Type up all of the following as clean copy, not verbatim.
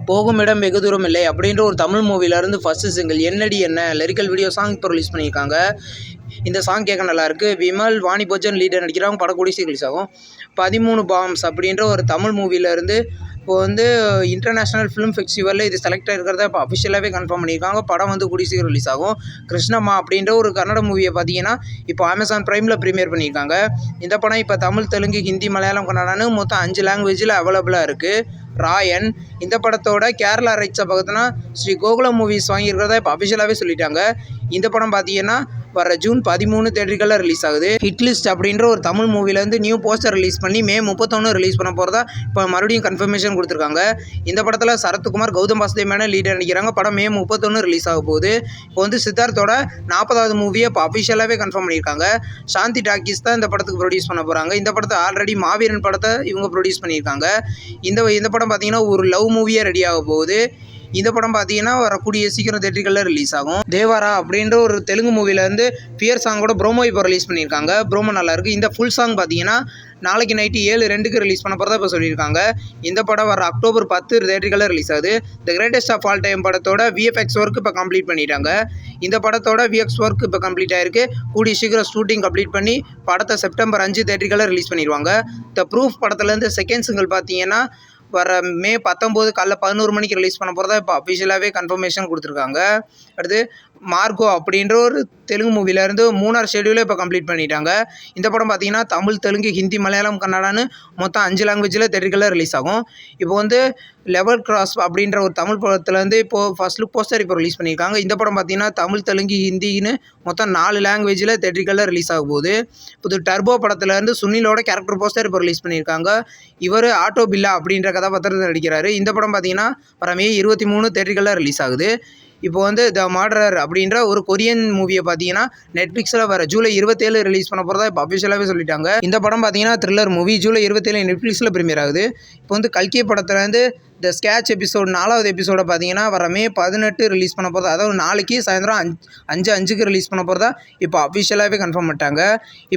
போகும் இடம் வெகு தூரம் இல்லை அப்படின்ற ஒரு தமிழ் மூவிலேருந்து ஃபஸ்ட்டு சிங்கிள் என்னடி என்ன லிரிக்கல் வீடியோ சாங் இப்போ ரிலீஸ் பண்ணியிருக்காங்க. இந்த சாங் கேட்க நல்லாயிருக்கு. விமல், வாணி போஜன் லீடர் நடிக்கிறாங்க. படம் கூடிய சீக்கிரம் ரிலீஸ் ஆகும். 13 பாம்ஸ் அப்படின்ற ஒரு தமிழ் மூவிலேருந்து இப்போ இன்டர்நேஷ்னல் ஃபிலிம் ஃபெஸ்டிவலில் இது செலக்ட் ஆகிருக்கிறத இப்போ அஃபிஷியலாகவே கன்ஃபார்ம் பண்ணியிருக்காங்க. படம் கூடிய சீக்கிரம் ரிலீஸ் ஆகும். கிருஷ்ணம்மா அப்படின்ற ஒரு கன்னட மூவியை பார்த்தீங்கன்னா இப்போ அமேசான் ப்ரைமில் ப்ரீமியர் பண்ணியிருக்காங்க. இந்த படம் இப்போ தமிழ், தெலுங்கு, ஹிந்தி, மலையாளம், கன்னடான்னு மொத்தம் 5 லாங்குவேஜில் அவைலபிளாக இருக்குது. ராயன் இந்த படத்தோட கேரளா ரைட்ஸை பார்த்தோன்னா ஸ்ரீ கோகுலம் மூவிஸ் வாங்கியிருக்கிறதா இப்போ அஃபிஷியலாகவே சொல்லிட்டாங்க. இந்த படம் பார்த்தீங்கன்னா வர ஜூன் 13 தேட்டருகளில் ரிலீஸ் ஆகுது. ஹிட்லிஸ்ட் அப்படின்ற ஒரு தமிழ் மூவிலேருந்து நியூ போஸ்டர் ரிலீஸ் பண்ணி மே 31 ரிலீஸ் பண்ண போகிறதா இப்போ மறுபடியும் கன்ஃபர்மேஷன் கொடுத்துருக்காங்க. இந்த படத்தில் சரத்குமார், கௌதம் வாசுதேவ் மேனன் லீடர் நடிக்கிறாங்க. படம் மே 31 ரிலீஸ் ஆக போகுது. இப்போ சித்தார்த்தோட 40வது மூவியை இப்போ அஃபிஷியலாகவே கன்ஃபார்ம் பண்ணியிருக்காங்க. சாந்தி டாக்கீஸ் தான் இந்த படத்துக்கு ப்ரொடியூஸ் பண்ண போகிறாங்க. இந்த படத்தை ஆல்ரெடி மாவீரன் படத்தை இவங்க ப்ரொடியூஸ் பண்ணியிருக்காங்க. இந்த படம் பார்த்தீங்கன்னா ஒரு லவ் மூவியே ரெடி ஆக போகுது. இந்த படம் பார்த்தீங்கன்னா வரக்கூடிய சீக்கிரம் தேட்டருகளில் ரிலீஸ் ஆகும். தேவாரா அப்படின்ற ஒரு தெலுங்கு மூவிலேருந்து பியர் சாங்கோட ப்ரோமோ இப்போ ரிலீஸ் பண்ணியிருக்காங்க. ப்ரோமோ நல்லாயிருக்கு. இந்த ஃபுல் சாங் பார்த்தீங்கன்னா நாளைக்கு நைட்டு 7:02 ரிலீஸ் பண்ண போகிறதா இப்போ சொல்லியிருக்காங்க. இந்த படம் வர அக்டோபர் 10 தேட்டருகளில் ரிலீஸ் ஆகுது. The greatest of all time படத்தோட விஎஃப்எக்ஸ் ஒர்க் இப்போ கம்ப்ளீட் பண்ணிட்டாங்க. இந்த படத்தோட விஎஃப்எக்ஸ் ஒர்க் இப்போ கம்ப்ளீட் ஆயிருக்கு. கூடிய சீக்கிரம் ஷூட்டிங் கம்ப்ளீட் பண்ணி படத்தை செப்டம்பர் 5 தேட்டருகளில் ரிலீஸ் பண்ணிடுவாங்க. த ப்ரூஃப் படத்துலேருந்து செகண்ட் சிங்கிள் பார்த்தீங்கன்னா வர மே 19 காலைல 11 மணிக்கு ரிலீஸ் பண்ண போகிறதா இப்போ அஃபிஷியலாகவே கன்ஃபர்மேஷன் கொடுத்துருக்காங்க. அடுத்து மார்கோ அப்படின்ற ஒரு தெலுங்கு மூவிலேருந்து 3ஆவது ஷெடியூலை இப்போ கம்ப்ளீட் பண்ணிட்டாங்க. இந்த படம் பார்த்தீங்கன்னா தமிழ், தெலுங்கு, ஹிந்தி, மலையாளம், கன்னடான்னு மொத்தம் 5 லாங்குவேஜில் தேட்டருகளில் ரிலீஸ் ஆகும். இப்போ லெவல் கிராஸ் அப்படின்ற ஒரு தமிழ் படத்துலேருந்து இப்போது ஃபர்ஸ்ட் லுக் போஸ்டர் இப்போ ரிலீஸ் பண்ணியிருக்காங்க. இந்த படம் பார்த்தீங்கன்னா தமிழ், தெலுங்கு, ஹிந்தின்னு மொத்தம் 4 லாங்குவேஜில் தேட்டருகளில் ரிலீஸ் ஆக போகுது. இப்போ டர்போ படத்துலேருந்து சுனிலோட கேரக்டர் போஸ்டர் இப்போ ரிலீஸ் பண்ணியிருக்காங்க. இவர் ஆட்டோ பில்லா அப்படின்ற கதாபாத்திரத்தில் நடிக்கிறாரு. இந்த படம் பார்த்தீங்கன்னா வர மே 23 தேட்டருகளில் ரிலீஸ் ஆகுது. இப்போ த மர்டரர் அப்படின்ற ஒரு கொரியன் மூவியை பார்த்தீங்கன்னா நெட்ஃப்ளிக்ஸில் வர ஜூலை 27 ரிலீஸ் பண்ண போகிறதா இப்போ அஃபிஷியலாகவே சொல்லிட்டாங்க. இந்த படம் பார்த்தீங்கன்னா த்ரில்லர் மூவி ஜூலை 27 நெட்ஃப்ளிக்ஸில் ப்ரீமியர் ஆகுது. இப்போ கல்கி படத்துலேருந்து த ஸ்கேட்ச் எபிசோட் 4வது எபிசோடை பார்த்தீங்கன்னா வர மே 18 ரிலீஸ் பண்ண போகிறதா, அதாவது நாளைக்கு சாயந்தரம் 5:05 ரிலீஸ் பண்ண போகிறதா இப்போ அஃபிஷியலாகவே கன்ஃபார்ம் பண்ணிட்டாங்க.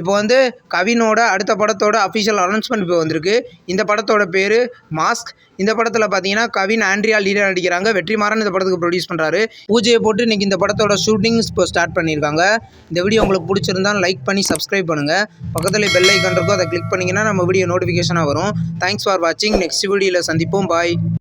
இப்போ கவினோட அடுத்த படத்தோட அஃபிஷியல் அனௌன்ஸ்மெண்ட் இப்போ வந்திருக்கு. இந்த படத்தோட பேர் மாஸ்க். இந்த படத்தில் பார்த்தீங்கன்னா கவின், ஆண்ட்ரியா லீடர் நடிக்கிறாங்க. வெற்றிமாறன் இந்த படத்துக்கு ப்ரொடியூஸ் பண்ணுறாரு. பூஜையை போட்டு இன்றைக்கி இந்த படத்தோட ஷூட்டிங்ஸ் இப்போ ஸ்டார்ட் பண்ணியிருக்காங்க. இந்த வீடியோ உங்களுக்கு பிடிச்சிருந்தால் லைக் பண்ணி சப்ஸ்கிரைப் பண்ணுங்கள். பக்கத்தில் பெல் ஐக்கான் இருக்கும், அதை கிளிக் பண்ணிங்கன்னா நம்ம வீடியோ நோட்டிஃபிகேஷனாக வரும். தேங்க்ஸ் ஃபார் வாட்சிங். நெக்ஸ்ட் வீடியோவில் சந்திப்போம். பாய்.